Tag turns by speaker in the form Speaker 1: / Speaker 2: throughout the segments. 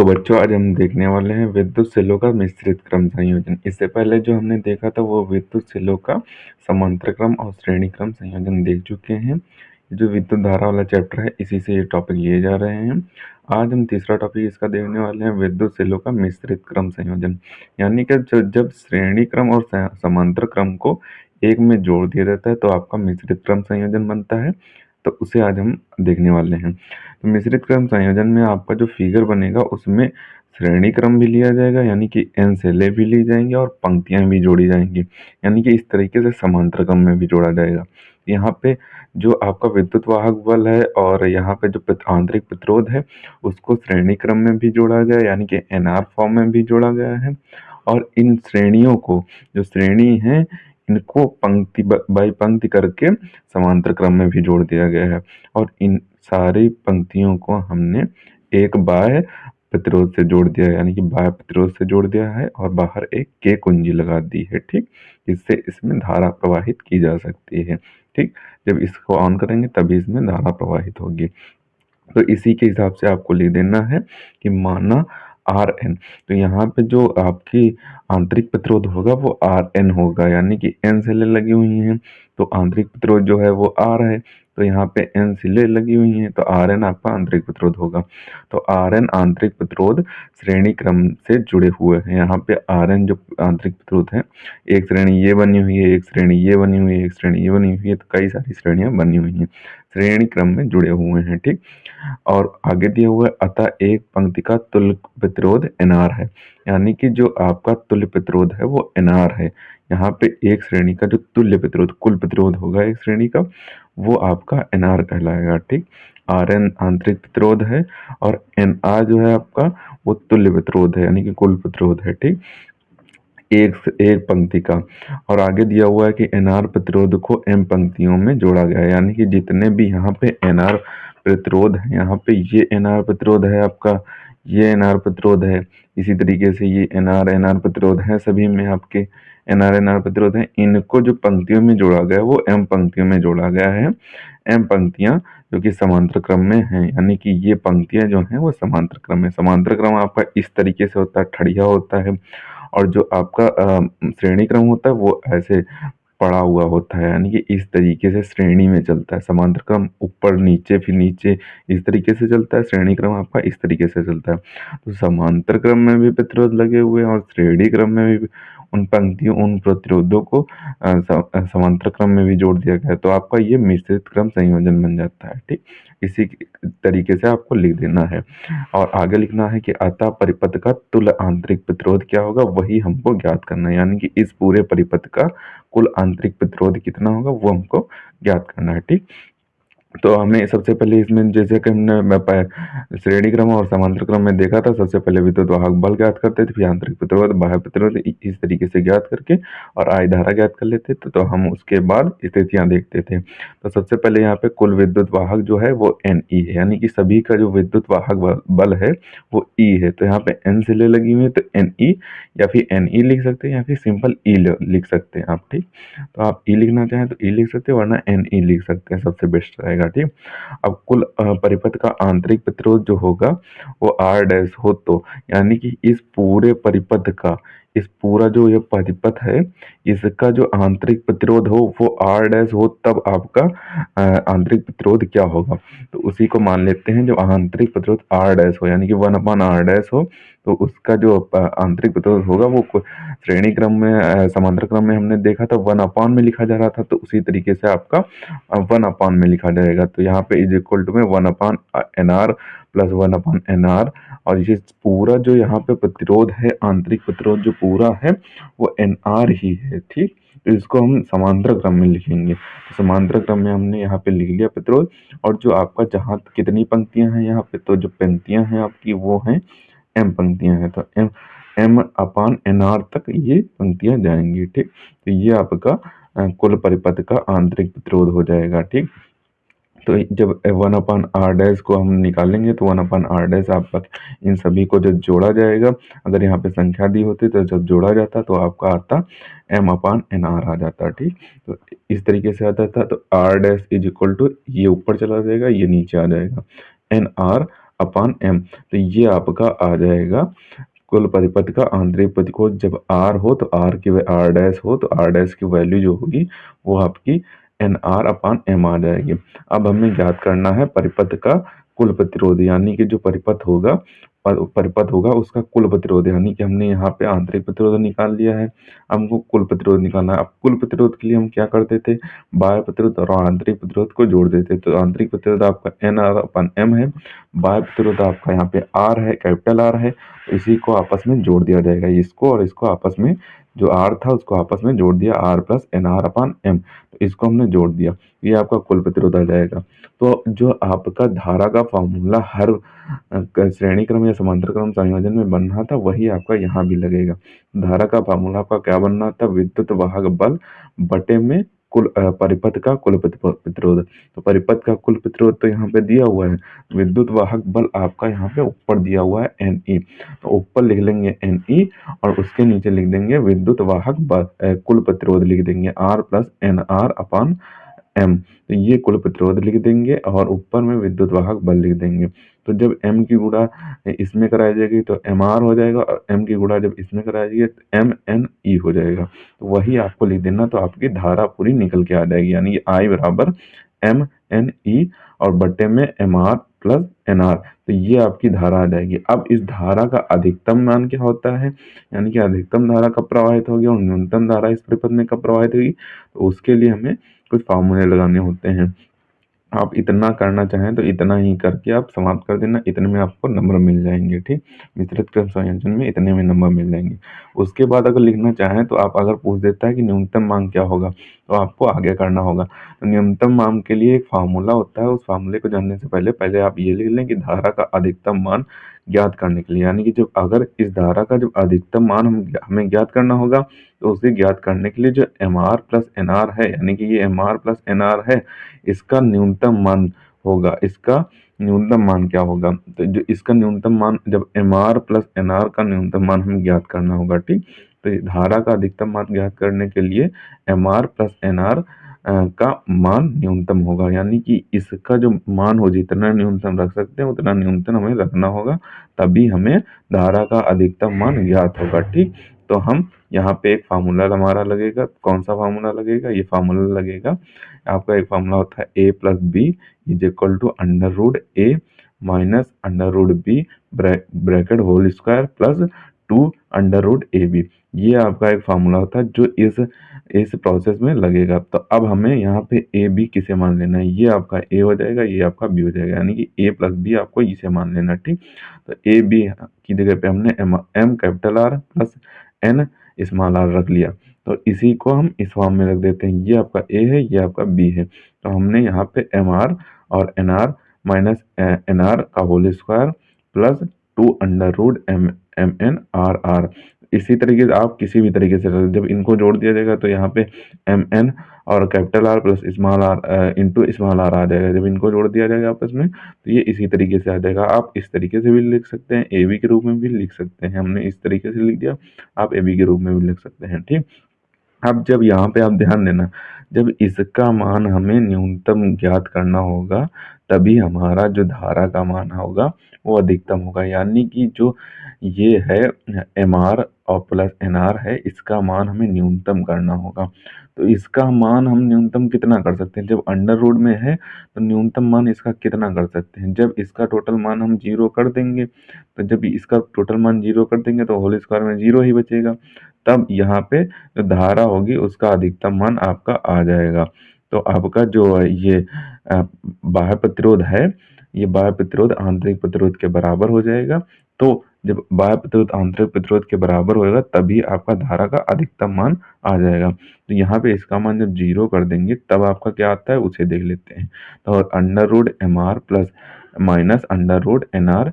Speaker 1: तो बच्चों आज हम देखने वाले हैं विद्युत सेलों का मिश्रित क्रम संयोजन। इससे पहले जो हमने देखा था वो विद्युत सेलों का समांतर क्रम और श्रेणी क्रम संयोजन देख चुके हैं। ये जो विद्युत धारा वाला चैप्टर है इसी से ये टॉपिक लिए जा रहे हैं। आज हम तीसरा टॉपिक इसका देखने वाले हैं विद्युत सेलों का मिश्रित क्रम संयोजन। यानी कि जब श्रेणी क्रम और समांतर क्रम को एक में जोड़ दिया जाता है तो आपका मिश्रित क्रम संयोजन बनता है। तो उसे आज हम देखने वाले हैं। तो मिश्रित क्रम संयोजन में आपका जो फिगर बनेगा उसमें श्रेणी क्रम भी लिया जाएगा, यानी कि n सेलें भी ली जाएंगी और पंक्तियां भी जोड़ी जाएंगी, यानी कि इस तरीके से समांतर क्रम में भी जोड़ा जाएगा। यहाँ पे जो आपका विद्युत वाहक बल है और यहाँ पे जो आंतरिक प्रतिरोध है उसको श्रेणी क्रम में भी जोड़ा गया, यानी कि NR फॉर्म में भी जोड़ा गया है। और इन श्रेणियों को, जो श्रेणी है, इनको पंक्ति बाई पंक्ति करके समांतर क्रम में भी जोड़ दिया गया है। और इन सारी पंक्तियों को हमने एक बाह्य प्रतिरोध से जोड़ दिया है, यानी कि बाह्य प्रतिरोध से जोड़ दिया है और बाहर एक के कुंजी लगा दी है, ठीक, जिससे इसमें धारा प्रवाहित की जा सकती है। ठीक, जब इसको ऑन करेंगे तभी इसमें धारा प्रवाहित होगी। तो इसी के हिसाब से आपको लिख देना है कि माना Rn, तो यहाँ पे जो आपकी आंतरिक प्रतिरोध होगा वो Rn होगा, यानी कि n सेलें लगी हुई हैं तो आंतरिक प्रतिरोध जो है वो R है, तो यहाँ पे n सिलें लगी हुई हैं तो Rn आपका आंतरिक प्रतिरोध होगा। तो Rn आंतरिक प्रतिरोध श्रेणी क्रम से जुड़े हुए हैं। यहाँ पे Rn जो आंतरिक प्रतिरोध है, एक श्रेणी ये बनी हुई है, एक श्रेणी ये बनी हुई है, एक श्रेणी ये बनी हुई है, तो कई सारी श्रेणियां बनी हुई हैं, श्रेणी क्रम में जुड़े हुए हैं। ठीक, और आगे दिया हुआ है अतः एक पंक्ति का तुल्य प्रतिरोध NR है, यानी कि जो आपका तुल्य प्रतिरोध है वो NR है। यहाँ पे एक श्रेणी का जो तुल्य प्रतिरोध, कुल प्रतिरोध होगा एक श्रेणी का, वो आपका NR कहलाएगा। ठीक, Rn आंतरिक प्रतिरोध है और NR जो है आपका वो तुल्य प्रतिरोध है, यानी कि कुल प्रतिरोध है। ठीक, एक पंक्ति का। और आगे दिया हुआ है कि NR प्रतिरोध को M पंक्तियों में जोड़ा गया है, यानी कि जितने भी यहाँ पे NR प्रतिरोध है, यहाँ पे ये NR प्रतिरोध है आपका, ये NR प्रतिरोध है, इसी तरीके से ये NR प्रतिरोध है, सभी में आपके NR प्रतिरोध है। इनको जो पंक्तियों में जोड़ा गया है वो M पंक्तियों में जोड़ा गया है। M पंक्तियां जो कि समांतर क्रम में हैं, यानी कि ये पंक्तियां जो हैं वो समांतर क्रम में, समांतर क्रम आपका इस तरीके से होता है, ठड़िया होता है, और जो आपका श्रेणी क्रम होता है वो ऐसे पड़ा हुआ होता है, यानी कि इस तरीके से श्रेणी में चलता है। समांतर क्रम ऊपर नीचे फिर नीचे इस तरीके से चलता है, श्रेणी क्रम आपका इस तरीके से चलता है। तो समांतर क्रम में भी प्रतिरोध लगे हुए हैं और श्रेणी क्रम में भी उन पंक्तियों, उन प्रतिरोधों को समांतर क्रम में भी जोड़ दिया गया है, तो आपका ये मिश्रित क्रम संयोजन बन जाता है। ठीक, इसी तरीके से आपको लिख देना है। और आगे लिखना है कि अतः परिपथ का तुल्य आंतरिक प्रतिरोध क्या होगा वही हमको ज्ञात करना है, यानी कि इस पूरे परिपथ का कुल आंतरिक प्रतिरोध कितना होगा वो हमको ज्ञात करना है। ठीक, तो हमें सबसे पहले इसमें जैसे कि हमने श्रेणी क्रम और समांतर क्रम में देखा था, सबसे पहले विद्युत वाहक बल ज्ञात करते थे, फिर आंतरिक प्रतिरोध, बाह्य प्रतिरोध, इस तरीके से ज्ञात करके और I धारा ज्ञात कर लेते थे। तो हम उसके बाद स्थितियां देखते थे। तो सबसे पहले यहाँ पे कुल विद्युत वाहक जो है वो NE है, यानी कि सभी का जो विद्युत वाहक बल है वो E है। तो यहाँ पे N सिलें लगी हुई है तो NE, या फिर NE लिख सकते हैं, या फिर सिंपल E लिख सकते हैं आप। ठीक, तो आप E लिखना चाहें तो E लिख सकते हैं, वरना NE लिख सकते हैं, सबसे बेस्ट रहेगा। ठीक, अब कुल परिपथ का आंतरिक प्रतिरोध जो होगा वो R डैश हो, तो यानी कि इस पूरे परिपथ का, इस पूरा जो ये परिपथ है इसका जो आंतरिक प्रतिरोध हो वो R डैश हो, तब आपका आंतरिक प्रतिरोध क्या होगा। तो उसी को मान लेते हैं, जो आंतरिक प्रतिरोध R डैश हो, यानी कि 1/R डैश हो, तो उसका जो आंतरिक प्रतिरोध होगा वो श्रेणी क्रम में, समांतर क्रम में हमने देखा था 1/, में लिखा जा रहा था, तो उसी तरीके से आपका 1/, में लिखा जाएगा। तो यहाँ पे इज इक्वल टू में 1/NR प्लस 1/NR, और ये पूरा जो यहाँ पे प्रतिरोध है, आंतरिक प्रतिरोध जो पूरा है वो NR ही है। ठीक, तो इसको हम समांतर क्रम में लिखेंगे। तो समांतर क्रम में हमने यहाँ पे लिख लिया प्रतिरोध, और जो आपका जहाँ कितनी पंक्तियां हैं यहाँ पे, तो जो पंक्तियां हैं आपकी वो हैं M पंक्तियां हैं, तो M/NR तक ये पंक्तियां जाएंगी। ठीक, तो ये आपका कुल परिपथ का आंतरिक प्रतिरोध हो जाएगा। ठीक, तो जब 1/R डैश को हम निकालेंगे तो 1/R डैश आपका इन सभी को जब जोड़ा जाएगा, अगर यहाँ पे संख्या दी होती तो जब जोड़ा जाता तो आपका आता M/NR आ जाता। ठीक, तो इस तरीके से आता था। तो R dash is equal to, ये ऊपर चला जाएगा, ये नीचे आ जाएगा, NR अपान एम। तो ये आपका आ जाएगा कुल परिपथ का आंतरिक प्रतिरोध। जब आर हो तो आर की आर डैश हो तो आर डैश की वैल्यू जो होगी वो आपकी एन आर अपान एम आ जाएगी। अब हमें ज्ञात करना है परिपथ का कुल प्रतिरोध, यानी कि जो परिपथ होगा उसका कुल प्रतिरोध, यानी कि हमने यहाँ पे आंतरिक प्रतिरोध निकाल लिया है, हमको कुल प्रतिरोध निकालना है। अब कुल प्रतिरोध के लिए हम क्या करते थे, बाह्य प्रतिरोध और आंतरिक प्रतिरोध को जोड़ देते। तो आंतरिक प्रतिरोध आपका एन आर अपन एम है, बाह्य प्रतिरोध आपका यहाँ पे आर है, कैपिटल आर है, तो इसी को आपस में जोड़ दिया जाएगा। इसको और इसको आपस में, जो आर था उसको आपस में जोड़ दिया, R plus N R upon M, तो इसको हमने जोड़ दिया, ये आपका कुल प्रतिरोध आ जाएगा। तो जो आपका धारा का फॉर्मूला हर श्रेणी क्रम या समांतर क्रम संयोजन में बनना था वही आपका यहाँ भी लगेगा। धारा का फॉर्मूला आपका क्या बनना था, विद्युत वाहक बल बटे में कुल परिपथ का कुल प्रतिरोध। तो परिपथ का कुल प्रतिरोध तो यहाँ पे दिया हुआ है, विद्युत वाहक बल आपका यहाँ पे ऊपर दिया हुआ है एन ई, तो ऊपर लिख लेंगे एन ई और उसके नीचे लिख देंगे विद्युत वाहक बल कुल प्रतिरोध लिख देंगे R plus N R upon M. तो ये कुल प्रतिरोध लिख देंगे और ऊपर में विद्युत वाहक बल लिख देंगे। तो जब एम की गुणा इसमें कराई जाएगी तो एम आर हो जाएगा, और एम की गुणा जब इसमें कराई जाएगी तो एम एन ई हो जाएगा। तो वही आपको लिख देना, तो आपकी धारा पूरी निकल के आ जाएगी, यानी कि आई बराबर एम एन ई और बट्टे में M R plus N R. तो ये आपकी धारा आ जाएगी। अब इस धारा का अधिकतम मान क्या होता है, यानी कि अधिकतम धारा कब प्रवाहित होगी और न्यूनतम धारा इस परिपथ में कब प्रवाहित होगी, तो उसके लिए हमें कुछ फार्मूले लगाने होते हैं। आप इतना करना चाहें तो इतना ही करके आप समाप्त कर देना, इतने में आपको नंबर मिल जाएंगे। ठीक, मिश्रित क्रम संयोजन में इतने में नंबर मिल जाएंगे। उसके बाद अगर लिखना चाहें तो आप, अगर पूछ देता है कि न्यूनतम मान क्या होगा, तो आपको आगे करना होगा। तो न्यूनतम मान के लिए एक फार्मूला होता है, उस फार्मूले को जानने से पहले आप ये लिख लें कि धारा का अधिकतम मान ज्ञात करने के लिए, यानी कि जब अगर इस धारा का जब अधिकतम मान हमें ज्ञात करना होगा, तो उसे ज्ञात करने के लिए जो M R plus N R है, यानी कि ये M R plus N R है, इसका न्यूनतम मान होगा। इसका न्यूनतम मान क्या होगा, तो जो इसका न्यूनतम मान, जब M R plus N R का न्यूनतम मान हमें ज्ञात करना होगा। ठीक, तो धारा का अधिकतम मान ज्ञात करने के लिए M R plus N R का मान न्यूनतम होगा, यानी कि इसका जो मान हो, जितना न्यूनतम रख सकते हैं उतना न्यूनतम हमें रखना होगा, तभी हमें धारा का अधिकतम मान ज्ञात होगा। ठीक, तो हम यहाँ पे एक फार्मूला हमारा लगेगा। कौन सा फार्मूला लगेगा, ये फार्मूला लगेगा आपका, एक फार्मूला होता है a plus b is equal to under root a minus under root b bracket whole square plus 2 under root a b. ये आपका एक फार्मूला होता है जो इस प्रोसेस में लगेगा। तो अब हमें यहाँ पे ए बी किसे मान लेना है, ये आपका ए हो जाएगा, ये आपका बी हो जाएगा, यानी कि ए प्लस बी आपको इसे मान लेना। ठीक, तो ए बी की जगह पे हमने M capital R plus N small R रख लिया, तो इसी को हम इस फॉर्म में रख देते हैं। ये आपका ए है, ये आपका बी है, तो हमने यहाँ पे एम आर और N R minus N R का whole square plus 2 under root M M N R R. इसी तरीके से आप किसी भी तरीके से जब इनको जोड़ दिया जाएगा तो यहाँ पे एम एन और capital R plus small R into small R आ जाएगा। जब इनको जोड़ दिया जाएगा आपस में तो ये इसी तरीके से आ जाएगा। आप इस तरीके से भी लिख सकते हैं, ए बी के रूप में भी लिख सकते हैं, हमने इस तरीके से लिख दिया, आप ए बी के रूप में भी लिख सकते हैं। ठीक, अब जब यहाँ पे आप ध्यान देना, जब इसका मान हमें न्यूनतम ज्ञात करना होगा तभी हमारा जो धारा का मान होगा वो अधिकतम होगा, यानी कि जो ये है एम आर और प्लस एन आर है, इसका मान हमें न्यूनतम करना होगा। तो इसका मान हम न्यूनतम कितना कर सकते हैं, जब अंडर रूट में है तो न्यूनतम मान इसका कितना कर सकते हैं, जब इसका टोटल मान हम 0 कर देंगे, तो जब इसका टोटल मान 0 कर देंगे तो होल स्क्वायर में 0 ही बचेगा, तब यहाँ पे जो धारा होगी उसका अधिकतम मान आपका आ जाएगा। तो आपका जो ये बाह्य प्रतिरोध है, ये बाह्य प्रतिरोध आंतरिक प्रतिरोध के बराबर हो जाएगा। तो जब बाह्य प्रतिरोध आंतरिक प्रतिरोध के बराबर होगा तभी आपका धारा का अधिकतम मान आ जाएगा। तो यहाँ पे इसका मान जब 0 कर देंगे तब आपका क्या आता है उसे देख लेते हैं। तो under root M R plus minus under root N R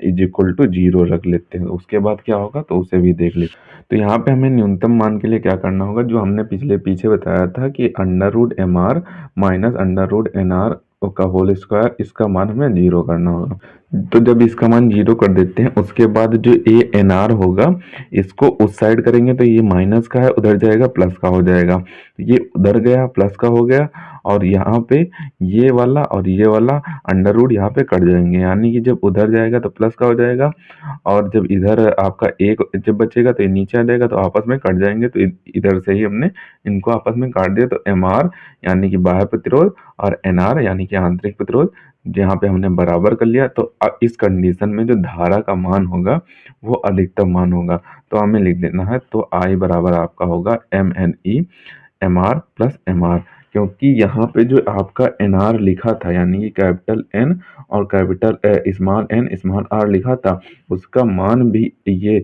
Speaker 1: is equal to 0 रख लेते हैं। उसके बाद क्या होगा तो उसे भी देख लेते हैं। तो यहाँ पे हमें न्यूनतम मान के लिए क्या करना होगा, जो हमने पीछे बताया था कि under root M R minus under root N R का होल स्क्वायर, इसका मान हमें 0 करना होगा। तो जब इसका मान 0 कर देते हैं उसके बाद जो ए एन आर होगा इसको उस साइड करेंगे तो ये माइनस का है, उधर जाएगा प्लस का हो जाएगा, ये उधर गया प्लस का हो गया और यहाँ पे ये वाला और ये वाला अंडर रूट यहाँ पे कट जाएंगे, यानी कि जब उधर जाएगा तो प्लस का हो जाएगा, और जब इधर आपका एक जब बचेगा तो ये नीचे आ जाएगा, तो आपस में कट जाएंगे। तो इधर से ही हमने इनको आपस में काट दिया। तो एम आर यानी कि बाह्य प्रतिरोध और एन आर यानी कि आंतरिक प्रतिरोध जहाँ पे हमने बराबर कर लिया। तो इस कंडीशन में जो धारा का मान होगा वो अधिकतम मान होगा। तो हमें लिख देना है, तो आई बराबर आपका होगा M N E M R plus M R, क्योंकि यहाँ पे जो आपका एन आर लिखा था यानी कि कैपिटल एन और capital small N small R लिखा था, उसका मान भी ये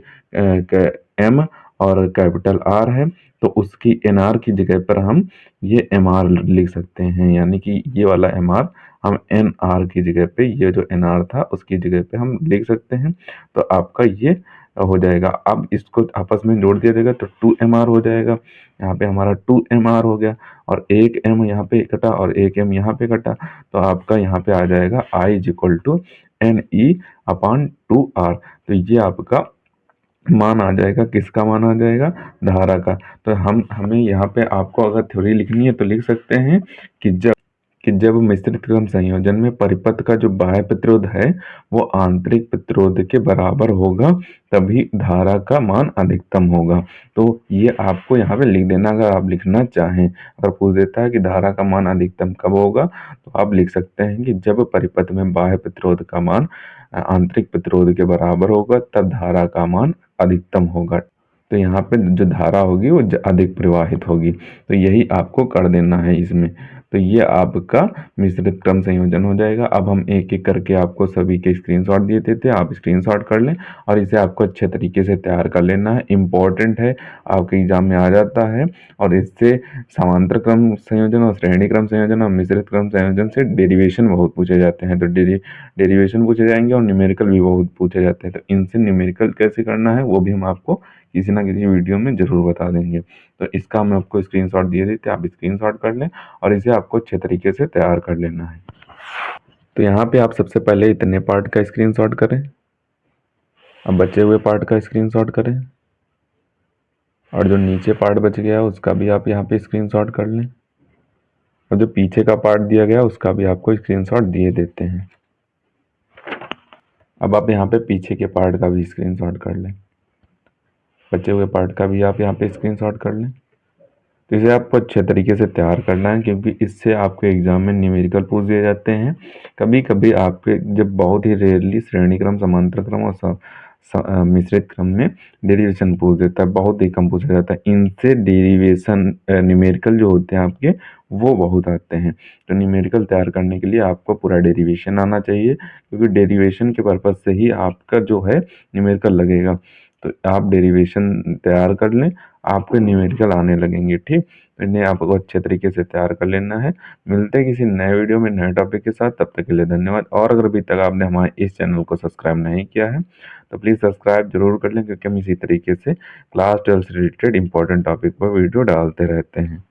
Speaker 1: एम और कैपिटल आर है। तो उसकी एन आर की जगह पर हम ये एम आर लिख सकते हैं, यानी कि ये वाला एम आर हम एन आर की जगह पे ये जो एन आर था उसकी जगह पे हम लिख सकते हैं। तो आपका ये हो जाएगा। अब इसको आपस में जोड़ दिया जाएगा तो 2mr हो जाएगा। यहाँ पे हमारा 2mr हो गया, और एक m यहाँ पे कटा और एक m यहाँ पे कटा। तो आपका यहाँ पे आ जाएगा I is equal to N E upon 2r। तो ये आपका मान आ जाएगा, किसका मान आ जाएगा? धारा का। तो हमें यहाँ पे आपको अगर थ्योरी लिखनी है तो लिख सकते हैं कि जब मिश्रित क्रम संयोजन में परिपथ का जो बाह्य प्रतिरोध है वो आंतरिक प्रतिरोध के बराबर होगा, तभी धारा का मान अधिकतम होगा। तो ये आपको यहाँ पे लिख देना अगर आप लिखना चाहें। अगर पूछ देता है कि धारा का मान अधिकतम कब होगा, तो आप लिख सकते हैं कि जब परिपथ में बाह्य प्रतिरोध का मान आंतरिक प्रतिरोध के बराबर होगा तब धारा का मान अधिकतम होगा। तो यहाँ पे जो धारा होगी वो अधिक प्रवाहित होगी। तो यही आपको कर देना है इसमें। तो ये आपका मिश्रित क्रम संयोजन हो जाएगा। अब हम एक एक करके आपको सभी के स्क्रीनशॉट दिए थे, आप स्क्रीनशॉट कर लें और इसे आपको अच्छे तरीके से तैयार कर लेना है। इम्पोर्टेंट है, आपके एग्जाम में आ जाता है। और इससे समांतर क्रम संयोजन और श्रेणी क्रम संयोजन और मिश्रित क्रम संयोजन से डेरिवेशन बहुत पूछे जाते हैं। तो डेरिवेशन पूछे जाएंगे और न्यूमेरिकल भी बहुत पूछे जाते हैं। तो इनसे न्यूमेरिकल कैसे करना है वो भी हम आपको किसी ना किसी वीडियो में ज़रूर बता देंगे। तो इसका हम आपको स्क्रीनशॉट दिए देते, आप स्क्रीनशॉट कर लें और इसे आपको अच्छे तरीके से तैयार कर लेना है। तो यहाँ पे आप सबसे पहले इतने पार्ट का स्क्रीनशॉट करें, अब बचे हुए पार्ट का स्क्रीनशॉट करें, और जो नीचे पार्ट बच गया उसका भी आप यहाँ पे स्क्रीनशॉट कर लें, और जो पीछे का पार्ट दिया गया उसका भी आपको स्क्रीनशॉट दिए देते हैं। अब आप यहाँ पे पीछे के पार्ट का भी स्क्रीनशॉट कर लें, बचे हुए पार्ट का भी आप यहाँ पे स्क्रीनशॉट कर लें। तो इसे आपको अच्छे तरीके से तैयार करना है, क्योंकि इससे आपके एग्जाम में न्यूमेरिकल पूछ दिए जाते हैं। कभी कभी आपके जब बहुत ही रेयरली श्रेणी क्रम, समांतर क्रम और मिश्रित क्रम में डेरिवेशन पूछ देता है, बहुत ही कम पूछा जाता है। इनसे डेरिवेशन न्यूमेरिकल जो होते हैं आपके वो बहुत आते हैं। तो न्यूमेरिकल तैयार करने के लिए आपको पूरा डेरिवेशन आना चाहिए, क्योंकि डेरिवेशन के पर्पज से ही आपका जो है न्यूमेरिकल लगेगा। तो आप डेरिवेशन तैयार कर लें, आपके न्यूमेरिकल आने लगेंगे। ठीक, तो इन्हें आपको अच्छे तरीके से तैयार कर लेना है। मिलते हैं किसी नए वीडियो में नए टॉपिक के साथ, तब तक के लिए धन्यवाद। और अगर अभी तक आपने हमारे इस चैनल को सब्सक्राइब नहीं किया है तो प्लीज़ सब्सक्राइब जरूर कर लें, क्योंकि हम इसी तरीके से क्लास 12 से रिलेटेड इंपॉर्टेंट टॉपिक पर वीडियो डालते रहते हैं।